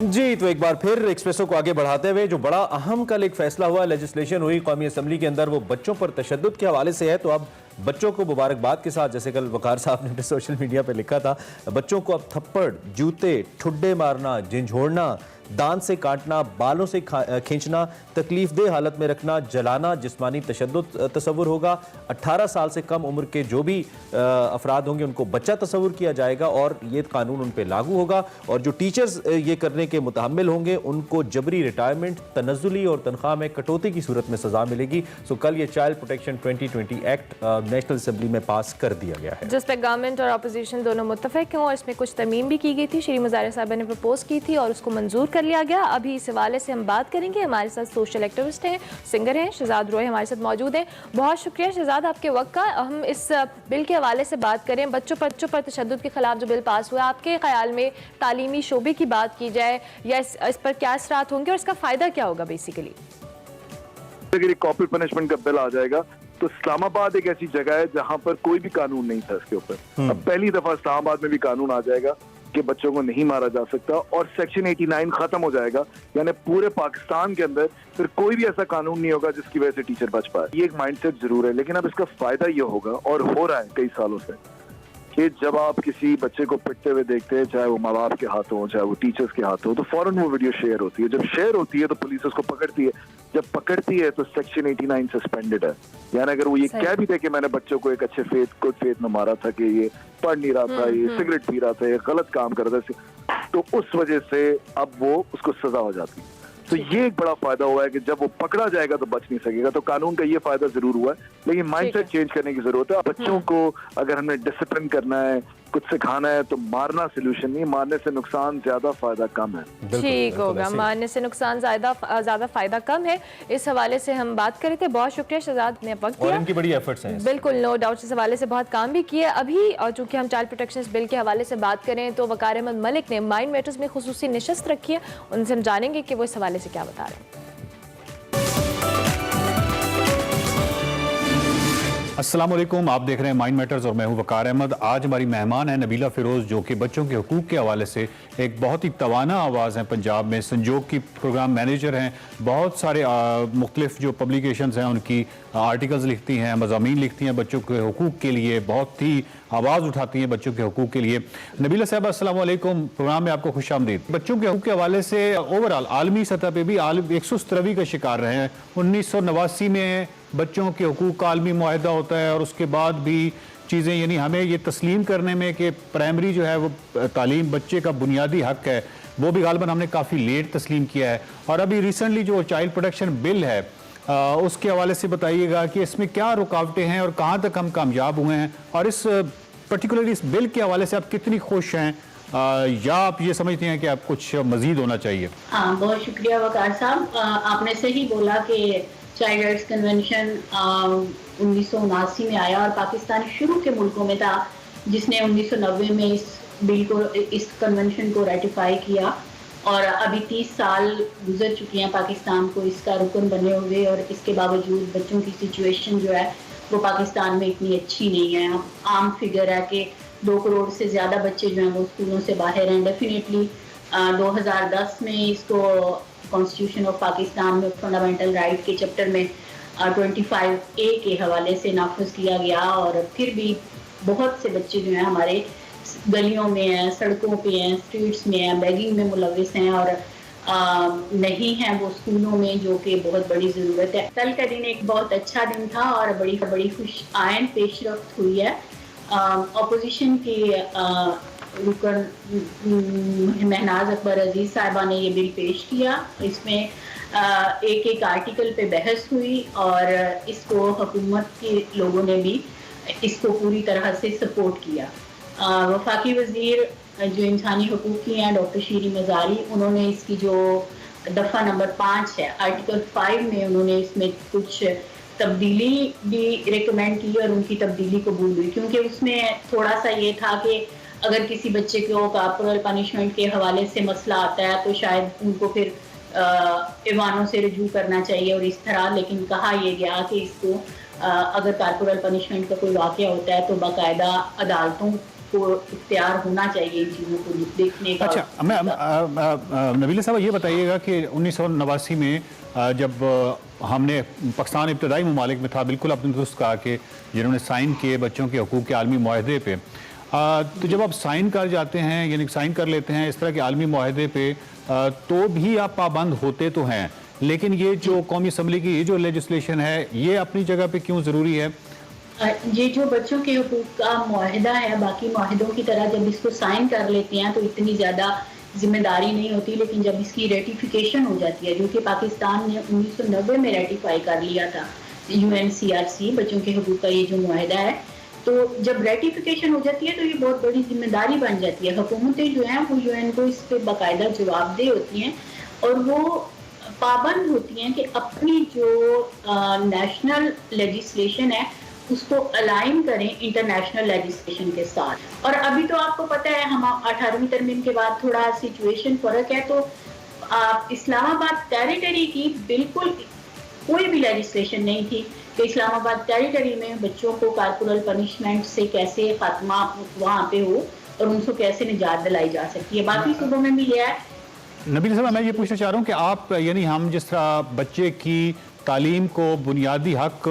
जी, तो एक बार फिर एक्सप्रेसो को आगे बढ़ाते हुए जो बड़ा अहम कल एक फैसला हुआ, लेजिस्लेशन हुई कौमी असम्बली के अंदर, वो बच्चों पर तशद्दुद के हवाले से है। तो अब बच्चों को मुबारकबाद के साथ, जैसे कल वकार साहब ने अपने सोशल मीडिया पे लिखा था, बच्चों को अब थप्पड़, जूते, ठुड्डे मारना, झंझोड़ना, दांत से काटना, बालों से खींचना, तकलीफदेह हालत में रखना, जलाना, जिस्मानी तशद्दुद तस्वुर होगा। 18 साल से कम उम्र के जो भी अफराद होंगे उनको बच्चा तस्वुर किया जाएगा और ये कानून उन पर लागू होगा। और जो टीचर्स ये करने के मुतहम्मिल होंगे उनको जबरी रिटायरमेंट, तनज़्ज़ुली और तनख्वाह में कटौती की सूरत में सजा मिलेगी। सो कल ये child protection 2020 act national assembly में पास कर दिया गया है, जिस पे गवर्नमेंट और अपोजिशन दोनों मुत्तफिक हैं और इसमें कुछ तरमीम भी की गई थी। श्री मुज़ाहिर साहब ने प्रपोज की थी और उसको मंजूर कर लिया गया। अभी इस हवाले से हम बात करेंगे। हमारे साथ सोशल एक्टिविस्ट हैं, सिंगर हैं, शहजाद रोय हमारे साथ मौजूद हैं। बहुत शुक्रिया शहजाद आपके वक्त का। हम इस बिल के हवाले से बात करें, बच्चों पर तशद्दुद के खिलाफ जो बिल पास हुआ, आपके ख्याल में तालीमी शोबे की बात की जाए या इस पर क्या असरात होंगे और इसका फ़ायदा क्या होगा बेसिकली? अगर एक कॉर्पोरेट पनिशमेंट का बिल आ जाएगा तो इस्लामाबाद एक ऐसी जगह है जहां पर कोई भी कानून नहीं था इसके ऊपर। अब पहली दफा इस्लामाबाद में भी कानून आ जाएगा कि बच्चों को नहीं मारा जा सकता और सेक्शन 89 खत्म हो जाएगा। यानी पूरे पाकिस्तान के अंदर फिर कोई भी ऐसा कानून नहीं होगा जिसकी वजह से टीचर बच पाए। ये एक माइंडसेट जरूर है, लेकिन अब इसका फायदा ये होगा और हो रहा है कई सालों से कि जब आप किसी बच्चे को पिटते हुए देखते हैं, चाहे वो माँ बाप के हाथ हो, चाहे वो टीचर्स के हाथ हो, तो फौरन वो वीडियो शेयर होती है। जब शेयर होती है तो पुलिस उसको पकड़ती है। जब पकड़ती है तो सेक्शन 89 सस्पेंडेड है। यानी अगर वो ये कह भी दे कि मैंने बच्चों को एक अच्छे गुड फेथ में मारा था, कि ये पढ़ नहीं रहा था, ये सिगरेट पी रहा था, ये गलत काम कर रहा था, तो उस वजह से अब वो उसको सजा हो जाती है। तो ये एक बड़ा फायदा हुआ है कि जब वो पकड़ा जाएगा तो बच नहीं सकेगा। तो कानून का ये फायदा जरूर हुआ है, लेकिन माइंडसेट चेंज करने की जरूरत है। बच्चों को अगर हमें डिसिप्लिन करना है, कुछ सिखाना है, तो मारना सोल्यूशन नहीं, मारने से नुकसान ज्यादा फायदा कम है। ठीक होगा, मारने से नुकसान ज्यादा फायदा कम है। इस हवाले से हम बात कर रहे थे। बहुत शुक्रिया शहजाद ने वक्त दिया। और इनकी बड़ी एफर्ट्स हैं, बिल्कुल नो डाउट। इस हवाले से बहुत काम भी किया अभी। और चूंकि हम चाइल्ड प्रोटेक्शन बिल के हवाले से बात करें तो वकार अहमद मलिक ने माइंड मैटर्स में खुसूसी नशस्त रखी है, उनसे हम जानेंगे कि वो इस हवाले से क्या बता रहे हैं। अस्सलाम वालेकुम, आप देख रहे हैं माइंड मैटर्स और मैं हूं वकार अहमद। आज हमारी मेहमान है नबीला फिरोज़, जो कि बच्चों के हुकूक के हवाले से एक बहुत ही तवाना आवाज़ है पंजाब में। संजोग की प्रोग्राम मैनेजर हैं, बहुत सारे मुख्तलिफ जो पब्लिकेशंस हैं उनकी आर्टिकल्स लिखती हैं, मज़ामीन लिखती हैं बच्चों के हुकूक के लिए, बहुत ही आवाज़ उठाती हैं बच्चों के हुकूक के लिए। नबीला साहब अस्सलाम वालेकुम, प्रोग्राम में आपको खुशामदीद। बच्चों के हुकूक के हवाले से ओवरऑल आलमी सतह पर भी एक सुस्तरवी का शिकार रहे हैं। 1989 में बच्चों के हुकूक का आलमी मुआहदा होता है और उसके बाद भी चीज़ें, यानी हमें ये तस्लीम करने में कि प्राइमरी जो है वो तालीम बच्चे का बुनियादी हक है, वो भी गालबन हमने काफ़ी लेट तस्लीम किया है। और अभी रिसेंटली जो चाइल्ड प्रोटेक्शन बिल है उसके हवाले से बताइएगा कि इसमें क्या रुकावटें हैं और कहाँ तक हम कामयाब हुए हैं, और इस पर्टिकुलरली इस बिल के हवाले से आप कितनी खुश हैं या आप ये समझते हैं कि आप कुछ मजीद होना चाहिए? हाँ, बहुत शुक्रिया वकार साहब। आपने सही बोला कि चाइल्ड राइट्स कन्वेंशन 1979 में आया और पाकिस्तान शुरू के मुल्कों में था जिसने 1990 में इस कन्वेंशन को रेटिफाई किया। और अभी 30 साल गुजर चुके हैं पाकिस्तान को इसका रुकन बने हुए, और इसके बावजूद बच्चों की सिचुएशन जो है वो पाकिस्तान में इतनी अच्छी नहीं है। आम फिगर है कि 2 करोड़ से ज़्यादा बच्चे जो हैं वो स्कूलों से बाहर हैं। डेफिनेटली 2010 में इसको कॉन्स्टिट्यूशन ऑफ पाकिस्तान में फंडामेंटल राइट के चैप्टर में 25A के हवाले से नाफिज किया गया, और फिर भी बहुत से बच्चे जो हैं हमारे गलियों में हैं, सड़कों पे हैं, स्ट्रीट्स में हैं, बैगिंग में मुलविस हैं और नहीं हैं वो स्कूलों में, जो कि बहुत बड़ी ज़रूरत है। कल का दिन एक बहुत अच्छा दिन था और बड़ी खुश आयन पेशरफ्त हुई है। अपोजिशन के रुकन महनाज अकबर अजीज साहिबा ने ये बिल पेश किया। इसमें एक आर्टिकल पे बहस हुई और इसको हुकूमत के लोगों ने भी इसको पूरी तरह से सपोर्ट किया। वफाकी वजीर जो इंसानी हकूक़ की हैं डॉक्टर शीरी मज़ारी, उन्होंने इसकी जो दफ़ा नंबर 5 है आर्टिकल 5 में उन्होंने इसमें कुछ तब्दीली भी रिकमेंड की और उनकी तब्दीली कबूल हुई, क्योंकि उसमें थोड़ा सा ये था कि अगर किसी बच्चे को कॉर्पोरल पनिशमेंट के हवाले से मसला आता है तो शायद उनको फिर ईवानों से रजू करना चाहिए और इस तरह। लेकिन कहा यह गया कि इसको अगर कॉर्पोरल पनिशमेंट का कोई वाक़या होता है तो बाकायदा अदालतों को इख्तियार होना चाहिए इन चीज़ों को देखने का। अच्छा, नबीला साहब ये बताइएगा कि 1989 में जब हमने पाकिस्तान इब्तदाई ममालिक में था, बिल्कुल आपने दुरुस्त कहा कि जिन्होंने साइन किए बच्चों के हकूक़ के आलमी मुआहदे पे, तो जब आप साइन कर जाते हैं यानी साइन कर लेते हैं इस तरह के आलमी मुआहदे पे, तो भी आप पाबंद होते तो हैं, लेकिन ये जो कौमी असम्बली की ये जो लेजिस्लेशन है ये अपनी जगह पे क्यों ज़रूरी है? ये जो बच्चों के हकूक़ का मुआहदा है, बाकी मुआहदों की तरह जब इसको साइन कर लेते हैं तो इतनी ज़्यादा जिम्मेदारी नहीं होती, लेकिन जब इसकी रेटिफिकेशन हो जाती है, जो कि पाकिस्तान ने 1990 में रेटिफाई कर लिया था UNCRC बच्चों के हकूक़ का ये जो मुआहदा है, तो जब रेटिफिकेशन हो जाती है तो ये बहुत बड़ी जिम्मेदारी बन जाती है। हुकूमतें जो हैं वो UN को इस पर बाकायदा जवाबदेह होती हैं और वो पाबंद होती हैं कि अपनी जो नेशनल लेजिस्लेशन है उसको अलाइन करें इंटरनेशनल लेजिस्लेशन के साथ। और अभी तो आपको पता है हम 18वीं तरमीम के बाद थोड़ा सिचुएशन फर्क है, तो इस्लामाबाद टेरिटरी की बिल्कुल कोई भी लेजिस्लेशन नहीं थी कि इस्लामाबाद टेरिटरी में बच्चों को कारपोरल पनिशमेंट से कैसे खात्मा वहाँ पे हो और उनको कैसे निजात दिलाई जा सकती है। बाकी सूबों में भी यह है। नबील साहब, मैं ये पूछना चाह रहा हूँ कि आप यानी हम जिस तरह बच्चे की तालीम को बुनियादी हक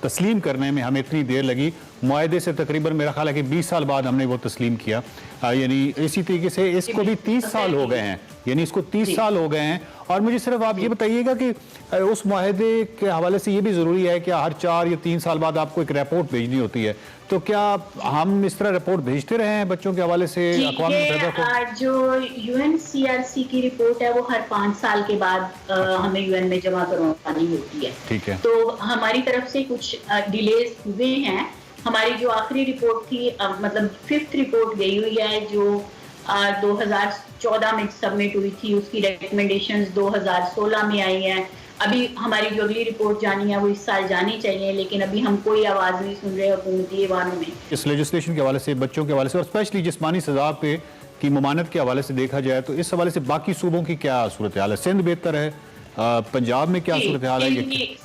तस्लीम करने में हमें इतनी देर लगी, मुआहदे से तकरीबन मेरा ख्याल है कि 20 साल बाद हमने वो तस्लीम किया, यानी इसी तरीके से इसको भी 30 साल हो गए हैं, यानी इसको 30 साल हो गए हैं। और मुझे सिर्फ आप ये बताइएगा कि उस मुआहदे के हवाले से ये भी ज़रूरी है कि हर 4 या 3 साल बाद आपको एक रिपोर्ट भेजनी होती है, तो क्या हम इस तरह रिपोर्ट भेजते रहे हैं बच्चों के हवाले से अक़वाम मुत्तहिदा को? जो UNCRC की रिपोर्ट है वो हर 5 साल के बाद हमें UN में जमा करवानी होती है। ठीक है। तो हमारी तरफ से कुछ डिलेज हुए हैं। हमारी जो आखिरी रिपोर्ट थी मतलब 5th रिपोर्ट गई हुई है जो 2014 में सबमिट हुई थी, उसकी रिकमेंडेशंस 2016 में आई हैं। अभी हमारी जो अगली रिपोर्ट जानी है वो इस साल जानी चाहिए, लेकिन अभी हम कोई आवाज़ नहीं सुन रहे हुकूमती ऐवानों में। इस लेजिस्लेशन के हवाले से, बच्चों के हवाले से और स्पेशली जिस्मानी सजा पे की ममानत के हवाले से देखा जाए तो इस हवाले से बाकी सूबों की क्या सूरत हाल है? सिंध बेहतर है, पंजाब में क्या सूरत हाल है?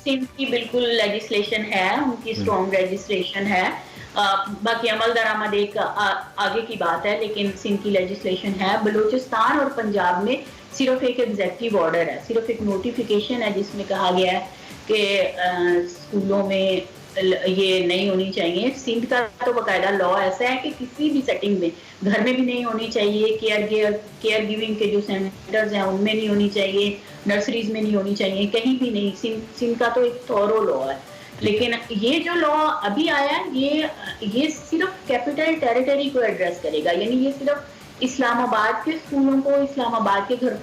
सिंध की बिल्कुल लेजिस्लेशन है, उनकी स्ट्रॉन्ग लेजिस्लेशन है। बाकी अमल दरामद एक आगे की बात है, लेकिन सिंध की लेजिस्लेशन है। बलूचिस्तान और पंजाब में सिर्फ एक एग्जेक्टिव ऑर्डर है, सिर्फ एक नोटिफिकेशन है जिसमें कहा गया है कि स्कूलों में ये नहीं होनी चाहिए। सिंध का तो बाकायदा लॉ ऐसा है कि किसी भी सेटिंग में, घर में भी नहीं होनी चाहिए, केयर गिविंग के जो सेंटर्स हैं उनमें नहीं होनी चाहिए, नर्सरीज में नहीं होनी चाहिए, कहीं भी नहीं। सिंध का तो एक थॉरो लॉ है। लेकिन ये जो लॉ अभी आया ये सिर्फ कैपिटल टेरिटरी को एड्रेस करेगा, यानी ये सिर्फ इस्लामाबाद के स्कूलों को, इस्लामाबाद के घर।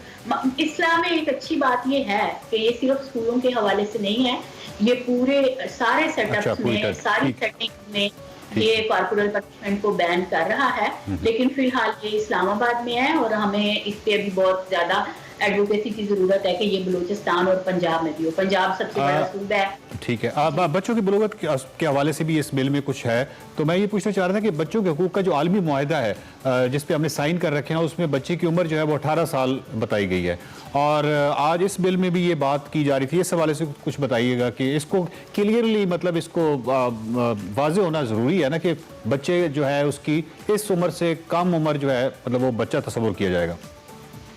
इस्लाम में एक अच्छी बात ये है कि ये सिर्फ स्कूलों के हवाले से नहीं है, ये पूरे सारे सेटअप्स में, सारी सेटिंग में ये कॉर्पोरल पनिशमेंट को बैन कर रहा है। लेकिन फिलहाल ये इस्लामाबाद में है और हमें इस पे अभी बहुत ज्यादा एडवोकेसी की जरूरत है कि ये बलूचिस्तान और पंजाब में भी हो। पंजाब सबसे बड़ा सूबा है। ठीक है। बच्चों की बलूगत के हवाले से भी इस बिल में कुछ है, तो मैं ये पूछना चाह रहा था कि बच्चों के हकूक़ का जो आलमी मुआहदा है जिस पे हमने साइन कर रखे हैं, उसमें बच्चे की उम्र जो है वो 18 साल बताई गई है, और आज इस बिल में भी ये बात की जा रही थी। इस हवाले से कुछ बताइएगा कि इसको क्लियरली, मतलब इसको वाज़ेह होना ज़रूरी है ना कि बच्चे जो है उसकी इस उम्र से कम उम्र जो है मतलब वो बच्चा तस्वुर किया जाएगा।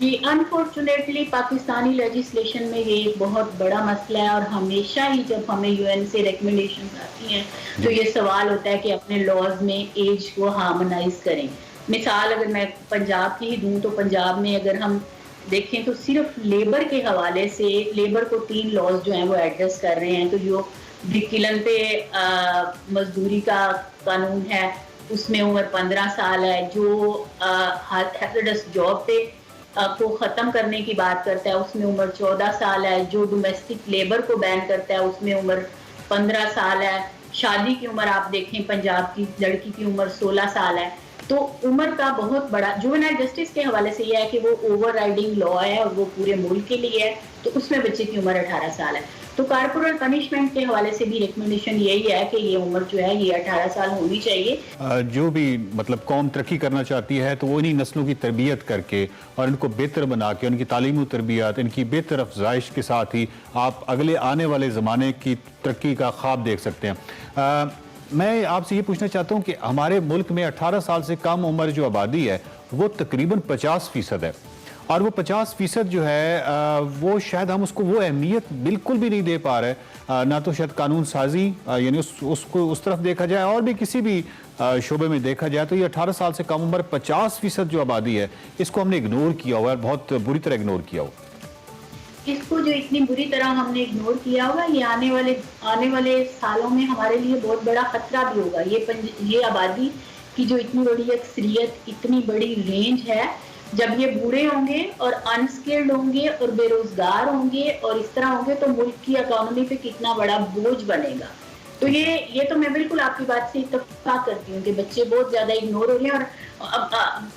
ये अनफॉर्चुनेटली पाकिस्तानी लेजिस्लेशन में ये एक बहुत बड़ा मसला है, और हमेशा ही जब हमें UN से रिकमेंडेशन आती हैं तो ये सवाल होता है कि अपने लॉज में एज को हार्मोनाइज करें। मिसाल अगर मैं पंजाब की ही दूं तो पंजाब में अगर हम देखें तो सिर्फ लेबर के हवाले से लेबर को 3 लॉज जो हैं वो एड्रेस कर रहे हैं। तो जो भिकिलन पे मजदूरी का कानून है उसमें उम्र 15 साल है, जो हैजर्डस जॉब पे को ख़त्म करने की बात करता है उसमें उम्र 14 साल है, जो डोमेस्टिक लेबर को बैन करता है उसमें उम्र 15 साल है। शादी की उम्र आप देखें पंजाब की लड़की की उम्र 16 साल है। तो उम्र का बहुत बड़ा जुवेनाइल जस्टिस के हवाले से यह है कि वो ओवर राइडिंग लॉ है और वो पूरे मुल्क के लिए है, तो उसमें बच्चे की उम्र 18 साल है। तो कॉर्पोरल पनिशमेंट के हवाले से भी रिकमेंडेशन यही है कि ये उम्र जो है ये 18 साल होनी चाहिए। जो भी मतलब कौम तरक्की करना चाहती है तो वो इन्हीं नस्लों की तरबियत करके और इनको बेहतर बना के, उनकी तालीमी तरबियत, इनकी बेहतर अफजाइश के साथ ही आप अगले आने वाले ज़माने की तरक्की का ख्वाब देख सकते हैं। मैं आपसे ये पूछना चाहता हूँ कि हमारे मुल्क में 18 साल से कम उम्र जो आबादी है वो तकरीबन 50% है, और वो 50% जो है वो शायद हम उसको वो अहमियत बिल्कुल भी नहीं दे पा रहे। ना तो शायद कानून साजी यानी उसको उस तरफ देखा जाए, और भी किसी भी शोबे में देखा जाए तो ये 18 साल से कम उम्र 50% जो आबादी है, इसको हमने इग्नोर किया हुआ है, बहुत बुरी तरह इग्नोर किया हुआ। इसको जो इतनी बुरी तरह हमने इग्नोर किया होगा, ये आने वाले सालों में हमारे लिए बहुत बड़ा खतरा भी होगा। ये आबादी की जो इतनी बड़ी अक्सरियत, इतनी बड़ी रेंज है, जब ये बूढ़े होंगे और अनस्किल्ड होंगे और बेरोजगार होंगे और इस तरह होंगे तो मुल्क की इकोनॉमी पे कितना बड़ा बोझ बनेगा। तो ये तो मैं बिल्कुल आपकी बात से इत्तेफाक करती हूँ कि बच्चे बहुत ज्यादा इग्नोर हो रहे हैं। और अब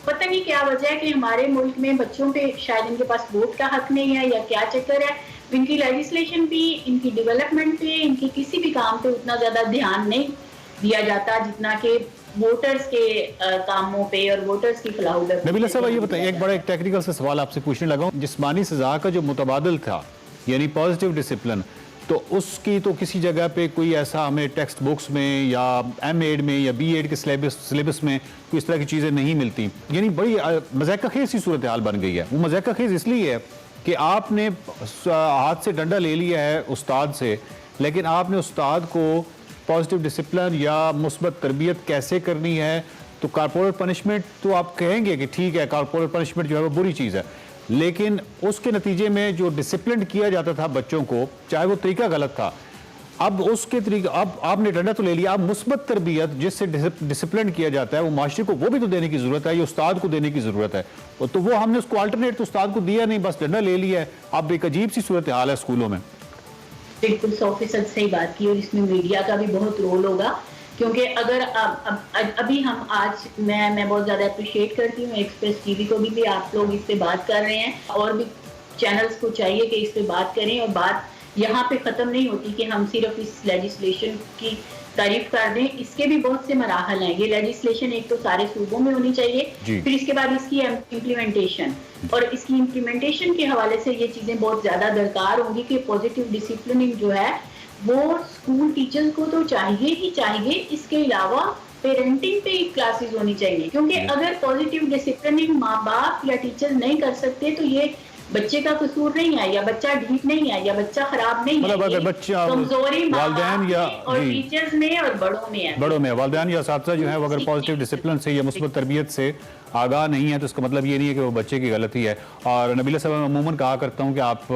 पता नहीं क्या वजह है कि हमारे मुल्क में बच्चों पे शायद इनके पास वोट का हक नहीं है या क्या चक्कर है, इनकी लेजिस्लेशन पे, इनकी डेवलपमेंट पे, इनकी किसी भी काम पे उतना ज्यादा ध्यान नहीं दिया जाता जितना कि वोटर्स के कामों पे और वोटर्स की फलाह पे। नबीला साहब ये बताइए, एक बड़ा एक टेक्निकल से सवाल आपसे पूछने लगा हूँ। जिस्मानी सजा का जो मुतबादल था यानी पॉजिटिव डिसिप्लिन, तो उसकी तो किसी जगह पे कोई ऐसा हमें टेक्स्ट बुक्स में या एम.एड में या बी.एड के सिलेबस में कोई इस तरह की चीज़ें नहीं मिलती, यानी बड़ी मज़ाक़-खेज़ सी सूरत हाल बन गई है। वो मज़ाक़-खेज़ इसलिए है कि आपने हाथ से डंडा ले लिया है उस्ताद से, लेकिन आपने उस्ताद को पॉजिटिव डिसिप्लिन या मुस्बत तरबियत कैसे करनी है, तो कॉर्पोरल पनिशमेंट तो आप कहेंगे कि ठीक है कॉर्पोरल पनिशमेंट जो है वो बुरी चीज़ है, लेकिन उसके नतीजे में जो डिसिप्लिन किया जाता था बच्चों को, चाहे वो तरीका गलत था, अब उसके तरीके, अब आपने डंडा तो ले लिया, अब मुस्बत तरबियत जिससे डिसिप्लिन किया जाता है वो माशरे को वो भी तो देने की ज़रूरत है, ये उस्ताद को देने की ज़रूरत है। तो वो हमने उसको अल्टरनेट तो उस्ताद को दिया नहीं, बस डंडा ले लिया है। अब एक अजीब सी सूरत हाल है स्कूलों में। बिल्कुल 100% सही बात की, और इसमें मीडिया का भी बहुत रोल होगा, क्योंकि अगर अभी हम आज मैं बहुत ज़्यादा अप्रिशिएट करती हूँ एक्सप्रेस टीवी को भी आप लोग इस पे बात कर रहे हैं, और भी चैनल्स को चाहिए कि इस पे बात करें। और बात यहाँ पे ख़त्म नहीं होती कि हम सिर्फ इस लेजिस्लेशन की तारीफ कर दें, इसके भी बहुत से मराहल हैं। ये लेजिस्लेशन एक तो सारे सूबों में होनी चाहिए, फिर इसके बाद इसकी इम्प्लीमेंटेशन, और इसकी इम्प्लीमेंटेशन के हवाले से ये चीज़ें बहुत ज़्यादा दरकार होंगी कि पॉजिटिव डिसिप्लिनिंग जो है वो स्कूल टीचर्स को तो चाहिए ही चाहिए, इसके अलावा पेरेंटिंग पे क्लासेस होनी चाहिए, क्योंकि अगर पॉजिटिव डिसिप्लिनिंग माँ बाप या टीचर्स नहीं कर सकते तो ये बच्चे का कसूर नहीं है, या बच्चा ढीठ नहीं है, या बच्चा खराब नहीं है, अगर बच्चा कमजोरी वालिदैन या और टीचर्स में और बड़ों में है। बड़ों में वालिदैन या साथी जो है वो अगर पॉजिटिव डिसिप्लिन से या मुस्बत तरबियत से आगाह नहीं है तो इसका मतलब ये नहीं है कि वो बच्चे की गलती है। और नबीला साहब, मैं अमूमन कहा करता हूँ कि आप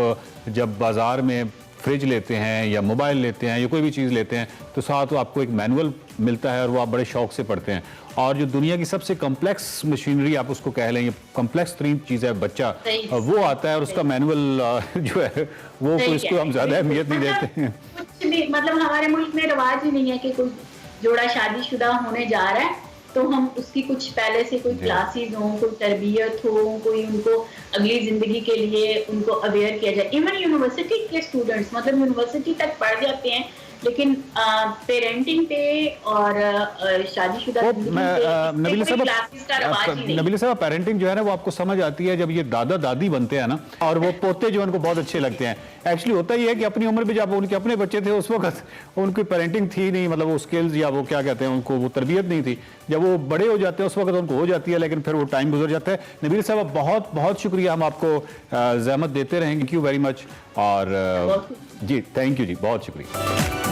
जब बाजार में फ्रिज लेते हैं या मोबाइल लेते हैं या कोई भी चीज़ लेते हैं तो साथ आपको एक मैनुअल मिलता है और वो आप बड़े शौक से पढ़ते हैं, और जो दुनिया की सबसे कम्प्लेक्स मशीनरी आप उसको कह लें, ये कम्प्लेक्स तरीन चीज़ है बच्चा, वो आता है और उसका मैनुअल जो है वो इसको हम ज़्यादा अहमियत नहीं देते हैं। कुछ भी मतलब हमारे मुल्क में रिवाज ही नहीं है कि कोई जोड़ा शादीशुदा होने जा रहा है तो हम उसकी कुछ पहले से कोई क्लासेस हो, कोई तरबियत हो, कोई उनको अगली जिंदगी के लिए उनको अवेयर किया जाए। इवन यूनिवर्सिटी के स्टूडेंट्स मतलब यूनिवर्सिटी तक पढ़ जाते हैं, लेकिन पेरेंटिंग पे और शादीशुदा नबीला साहब, पेरेंटिंग जो है ना वो आपको समझ आती है जब ये दादा दादी बनते हैं ना, और वो पोते जो उनको बहुत अच्छे लगते हैं। एक्चुअली होता ही है कि अपनी उम्र में जब उनके अपने बच्चे थे उस वक्त उनकी पेरेंटिंग थी नहीं, मतलब वो स्किल्स या वो क्या कहते हैं उनको वो तरबियत नहीं थी। जब वो बड़े हो जाते हैं उस वक्त उनको हो जाती है, लेकिन फिर वो टाइम गुजर जाता है। नबील साहब, बहुत बहुत शुक्रिया, हम आपको जहमत देते रहेंगे। Thank you very much. और जी थैंक यू जी, बहुत शुक्रिया।